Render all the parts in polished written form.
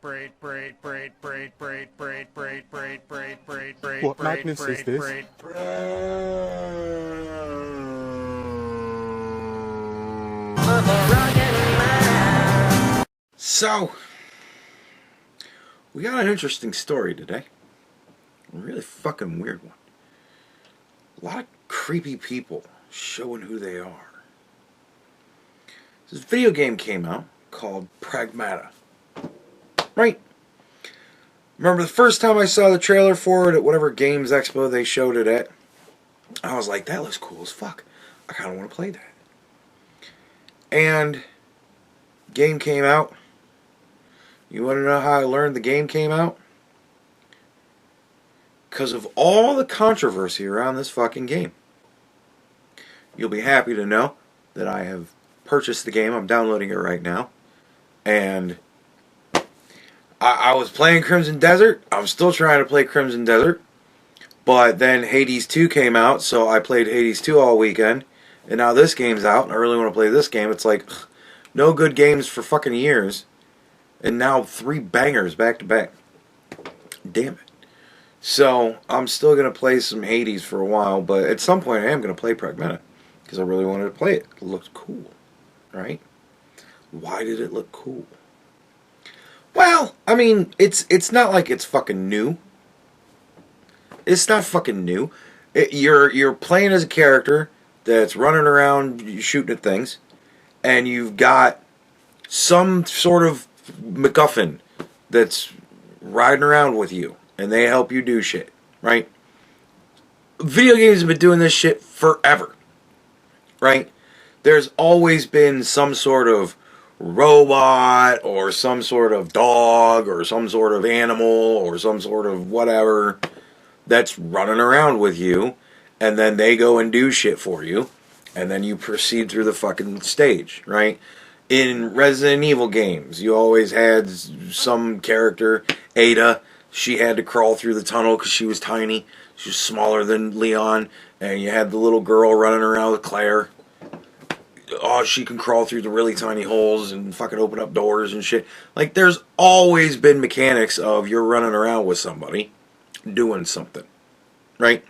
What madness is this? So, we got an interesting story today. A really fucking weird one. A lot of creepy people showing who they are. This video game came out called Pragmata. Right? Remember the first time I saw the trailer for it at whatever Games Expo they showed it at? I was like, that looks cool as fuck. I kind of want to play that. And game came out. You want to know how I learned the game came out? Because of all the controversy around this fucking game. You'll be happy to know that I have purchased the game. I'm downloading it right now. And I was playing Crimson Desert. I'm still trying to play Crimson Desert. But then Hades 2 came out, so I played Hades 2 all weekend. And now this game's out, and I really want to play this game. It's like, no good games for fucking years. And now 3 bangers back to back. Damn it. So, I'm still going to play some Hades for a while, but at some point I am going to play Pragmata. Because I really wanted to play it. It looked cool. Right? Why did it look cool? Well, I mean, it's not like it's fucking new. It's not fucking new. You're playing as a character that's running around shooting at things, and you've got some sort of MacGuffin that's riding around with you, and they help you do shit, right? Video games have been doing this shit forever, right? There's always been some sort of robot, or some sort of dog, or some sort of animal, or some sort of whatever that's running around with you, and then they go and do shit for you, and then you proceed through the fucking stage, right? In Resident Evil games, you always had some character, Ada. She had to crawl through the tunnel because she was tiny. She was smaller than Leon. And you had the little girl running around with Claire. Oh, she can crawl through the really tiny holes and fucking open up doors and shit. Like, there's always been mechanics of you're running around with somebody doing something. Right?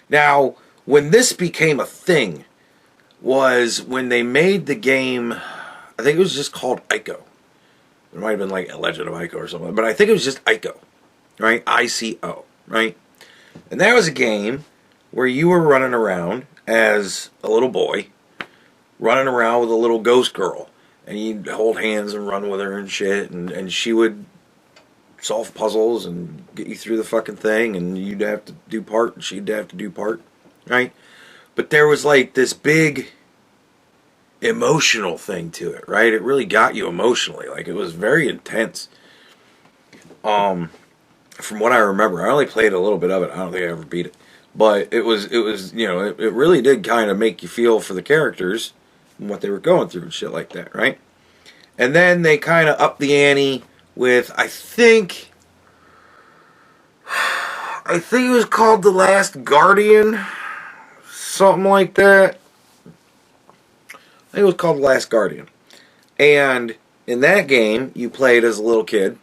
Now, when this became a thing was when they made the game, I think it was just called Ico. It might have been like a Legend of Ico or something, but I think it was just Ico, right? ICO, right? And that was a game where you were running around as a little boy, running around with a little ghost girl, and you'd hold hands and run with her and shit, and she would solve puzzles and get you through the fucking thing, and you'd have to do part, and she'd have to do part, right? But there was like this big emotional thing to it, right? It really got you emotionally. Like, it was very intense. From what I remember, I only played a little bit of it. I don't think I ever beat it. But it was you know, it really did kind of make you feel for the characters and what they were going through and shit like that, right? And then they kind of upped the ante with, I think it was called The Last Guardian. Something like that. I think it was called The Last Guardian. And in that game, you played as a little kid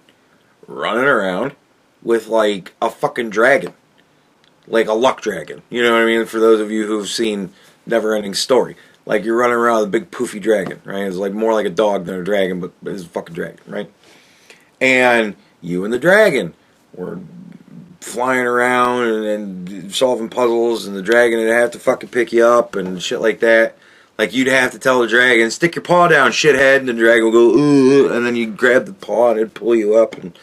running around with like a fucking dragon. Like a luck dragon. You know what I mean? For those of you who've seen Neverending Story. Like, you're running around with a big poofy dragon, right? It's like more like a dog than a dragon, but it's a fucking dragon, right? And you and the dragon were flying around and solving puzzles, and the dragon would have to fucking pick you up and shit like that. Like, you'd have to tell the dragon, stick your paw down, shithead, and the dragon would go, ooh, and then you grab the paw and it'd pull you up, and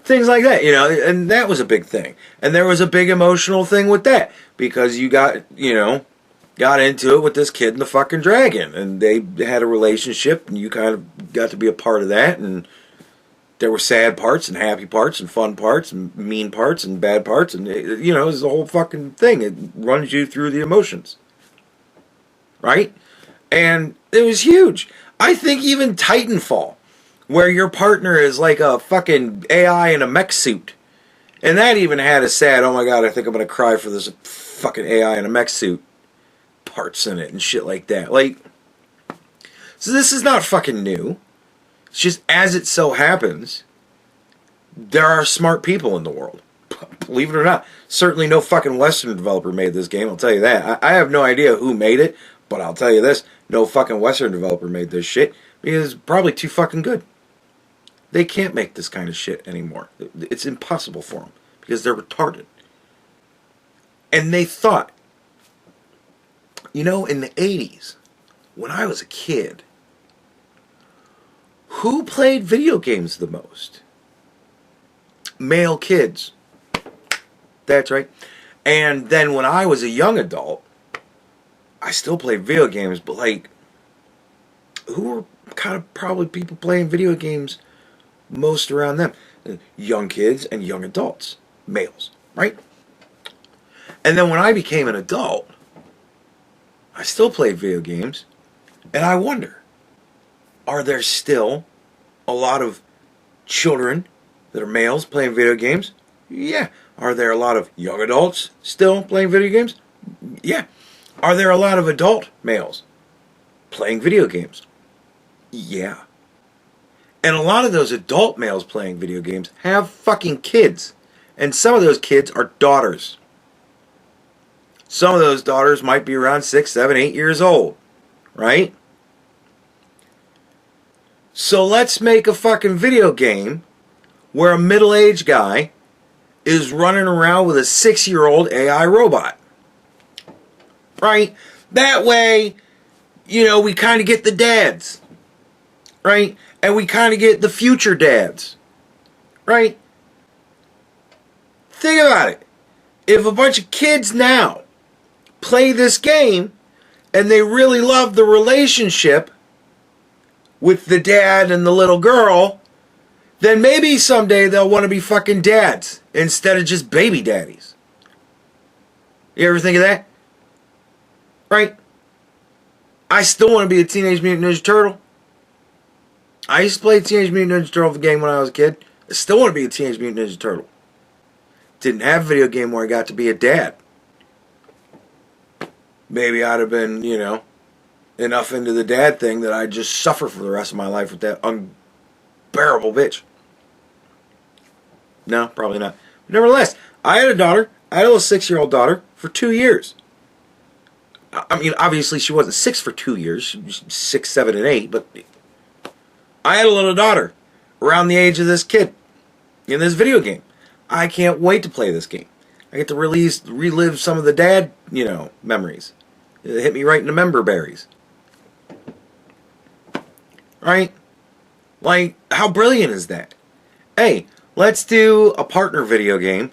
things like that, you know, and that was a big thing. And there was a big emotional thing with that, because you got into it with this kid and the fucking dragon, and they had a relationship, and you kind of got to be a part of that, and there were sad parts and happy parts and fun parts and mean parts and bad parts, and it was the whole fucking thing. It runs you through the emotions, right? And it was huge. I think even Titanfall, where your partner is like a fucking AI in a mech suit, and that even had a sad, oh my god, I think I'm gonna cry for this fucking AI in a mech suit parts in it and shit like that. Like, so this is not fucking new. It's just as it so happens, there are smart people in the world. Believe it or not. Certainly no fucking Western developer made this game, I'll tell you that. I have no idea who made it, but I'll tell you this. No fucking Western developer made this shit because it's probably too fucking good. They can't make this kind of shit anymore. It's impossible for them because they're retarded. And they thought, you know, in the 80s, when I was a kid, who played video games the most? Male kids. That's right. And then when I was a young adult, I still played video games, but like, who were kind of probably people playing video games most around them? Young kids and young adults. Males, right? And then when I became an adult, I still played video games, and I wonder, are there still a lot of children that are males playing video games? Yeah. Are there a lot of young adults still playing video games? Yeah. Are there a lot of adult males playing video games? Yeah. And a lot of those adult males playing video games have fucking kids. And some of those kids are daughters. Some of those daughters might be around 6, 7, 8 years old. Right? So let's make a fucking video game where a middle-aged guy is running around with a 6-year-old AI robot. Right? That way, you know, we kind of get the dads. Right? And we kind of get the future dads. Right? Think about it. If a bunch of kids now play this game and they really love the relationship with the dad and the little girl, then maybe someday they'll want to be fucking dads instead of just baby daddies. You ever think of that? Right? I still want to be a Teenage Mutant Ninja Turtle. I used to play Teenage Mutant Ninja Turtle the game when I was a kid. I still want to be a Teenage Mutant Ninja Turtle. Didn't have a video game where I got to be a dad. Maybe I'd have been, you know, enough into the dad thing that I'd just suffer for the rest of my life with that unbearable bitch. No, probably not. But nevertheless, I had a daughter. I had a little 6-year-old daughter for 2 years. I mean, obviously she wasn't 6 for 2 years. She was 6, 7, and 8. But I had a little daughter around the age of this kid in this video game. I can't wait to play this game. I get to relive some of the dad, you know, memories. It hit me right in the member berries. Right? Like, how brilliant is that? Hey, let's do a partner video game,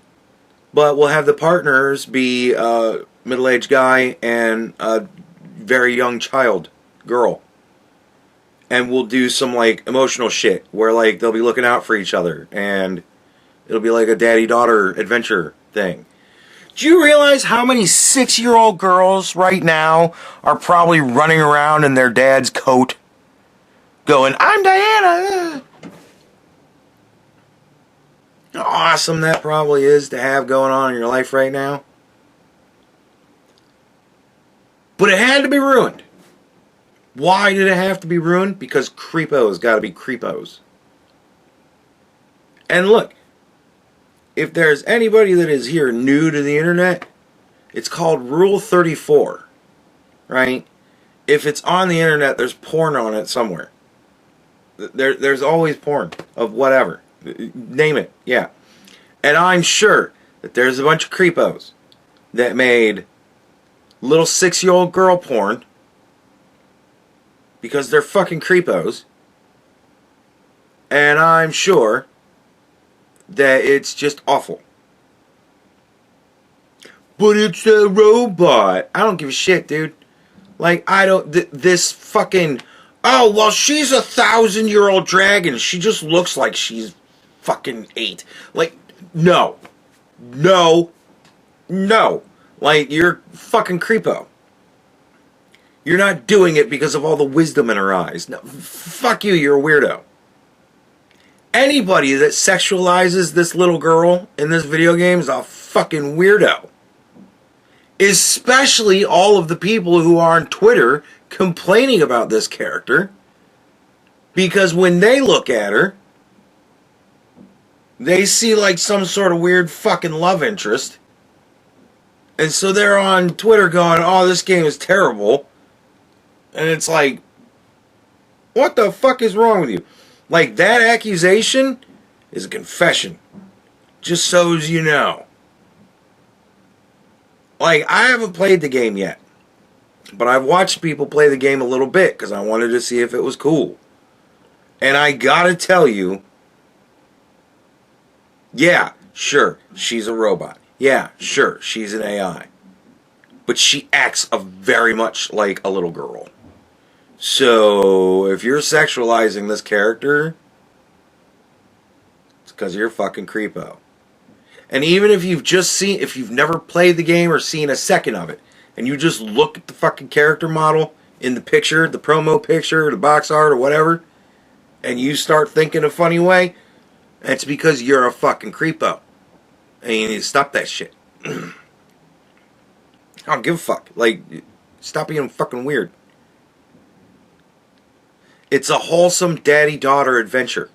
but we'll have the partners be a middle-aged guy and a very young child, girl. And we'll do some, like, emotional shit where, like, they'll be looking out for each other, and it'll be like a daddy-daughter adventure thing. Do you realize how many 6-year-old girls right now are probably running around in their dad's coat going, "I'm Diana"? How awesome that probably is to have going on in your life right now. But it had to be ruined. Why did it have to be ruined? Because creepos gotta be creepos. And look, if there's anybody that is here new to the internet, it's called Rule 34, right? If it's on the internet, there's porn on it somewhere. There's always porn of whatever. Name it, yeah. And I'm sure that there's a bunch of creepos that made little 6-year-old girl porn because they're fucking creepos. And I'm sure that it's just awful. But it's a robot. I don't give a shit, dude. Like, I don't... this fucking... Oh, well, she's a 1,000-year-old dragon. She just looks like she's fucking 8. Like, no. No. No. Like, you're fucking creepo. You're not doing it because of all the wisdom in her eyes. No, fuck you, you're a weirdo. Anybody that sexualizes this little girl in this video game is a fucking weirdo. Especially all of the people who are on Twitter complaining about this character Because when they look at her, they see like some sort of weird fucking love interest. And so they're on Twitter going, oh, this game is terrible. And it's like, what the fuck is wrong with you? Like, that accusation is a confession. Just so as you know. Like, I haven't played the game yet. But I've watched people play the game a little bit because I wanted to see if it was cool. And I gotta tell you, yeah, sure, she's a robot. Yeah, sure, she's an AI. But she acts very much like a little girl. So, if you're sexualizing this character, it's because you're a fucking creepo. And even if you've never played the game or seen a second of it, and you just look at the fucking character model in the picture, the promo picture, the box art, or whatever, and you start thinking a funny way, that's because you're a fucking creepo. And you need to stop that shit. I don't give a fuck. Like, stop being fucking weird. It's a wholesome daddy-daughter adventure.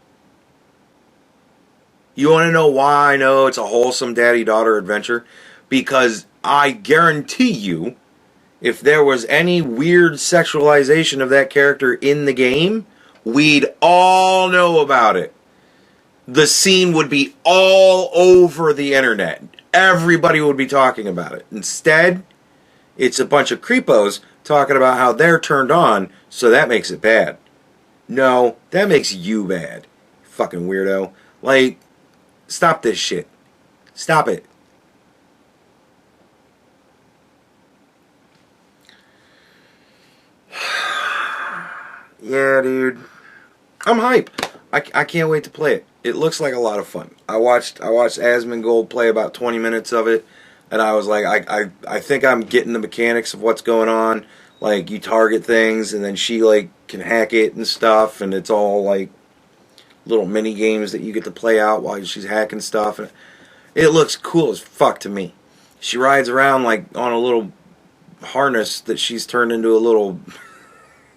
You want to know why I know it's a wholesome daddy-daughter adventure? Because I guarantee you, if there was any weird sexualization of that character in the game, we'd all know about it. The scene would be all over the internet. Everybody would be talking about it. Instead, it's a bunch of creepos talking about how they're turned on, so that makes it bad. No, that makes you bad. Fucking weirdo. Like, stop this shit. Stop it. Yeah, dude. I'm hype. I can't wait to play it. It looks like a lot of fun. I watched Asmongold play about 20 minutes of it, and I was like, I think I'm getting the mechanics of what's going on. Like, you target things, and then she, like, can hack it and stuff, and it's all, like, little mini games that you get to play out while she's hacking stuff. And it looks cool as fuck to me. She rides around, like, on a little harness that she's turned into a little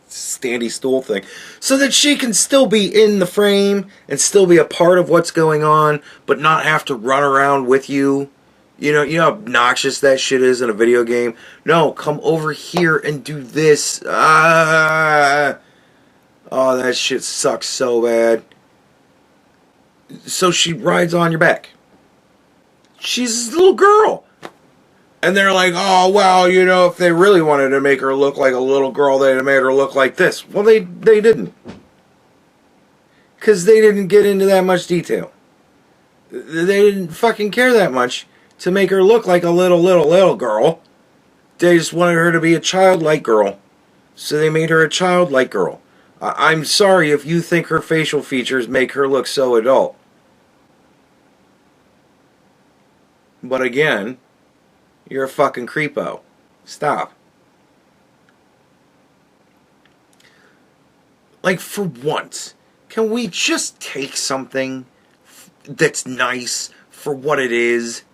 standy stool thing, so that she can still be in the frame and still be a part of what's going on, but not have to run around with you. You know how obnoxious that shit is in a video game? No, come over here and do this. Oh, that shit sucks so bad. So she rides on your back. She's a little girl. And they're like, oh, well, you know, if they really wanted to make her look like a little girl, they'd have made her look like this. Well, they didn't. Because they didn't get into that much detail. They didn't fucking care that much to make her look like a little girl. They just wanted her to be a childlike girl. So they made her a childlike girl. I'm sorry if you think her facial features make her look so adult. But again, you're a fucking creepo. Stop. Like, for once, can we just take something that's nice for what it is?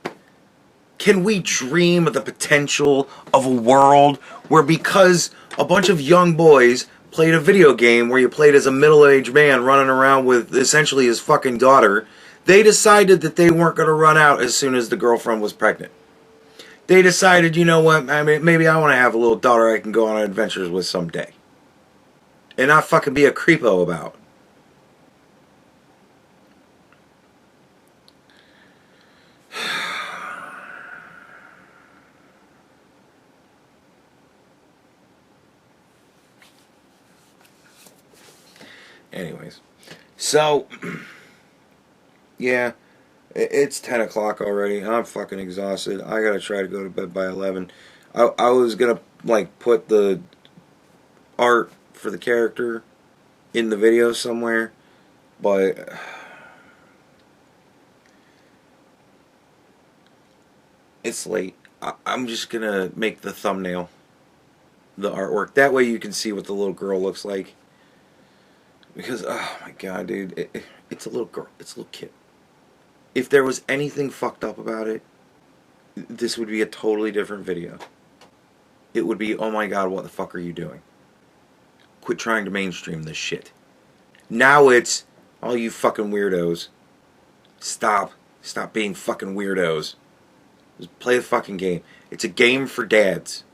Can we dream of the potential of a world where, because a bunch of young boys played a video game where you played as a middle-aged man running around with essentially his fucking daughter, they decided that they weren't going to run out as soon as the girlfriend was pregnant. They decided, you know what, I mean, maybe I want to have a little daughter I can go on adventures with someday. And not fucking be a creepo about. Anyways. So, yeah. It's 10 o'clock already. I'm fucking exhausted. I gotta try to go to bed by 11. I was gonna, like, put the art for the character in the video somewhere, but it's late. I'm just gonna make the thumbnail the artwork. That way you can see what the little girl looks like. Because, oh my god, dude. It's a little girl. It's a little kid. If there was anything fucked up about it, this would be a totally different video. It would be, oh my god, what the fuck are you doing? Quit trying to mainstream this shit. Now it's, all you fucking weirdos, stop being fucking weirdos. Just play the fucking game. It's a game for dads.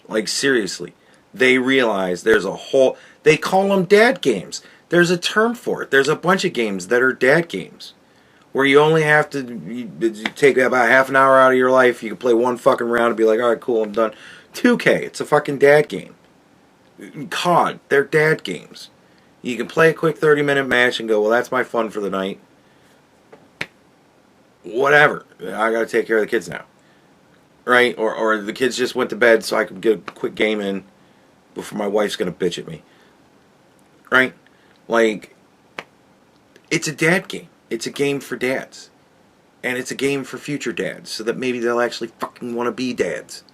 Like, seriously. They realize there's a whole... They call them dad games. There's a term for it. There's a bunch of games that are dad games. Where you only have to you take about half an hour out of your life. You can play one fucking round and be like, alright, cool, I'm done. 2K, it's a fucking dad game. COD, they're dad games. You can play a quick 30-minute match and go, well, that's my fun for the night. Whatever. I gotta take care of the kids now. Right? Or the kids just went to bed so I could get a quick game in before my wife's gonna bitch at me. Right? Like, it's a dad game. It's a game for dads. And it's a game for future dads, so that maybe they'll actually fucking want to be dads.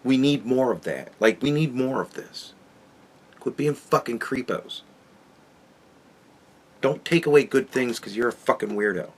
We need more of that. Like, we need more of this. Quit being fucking creepos. Don't take away good things because you're a fucking weirdo.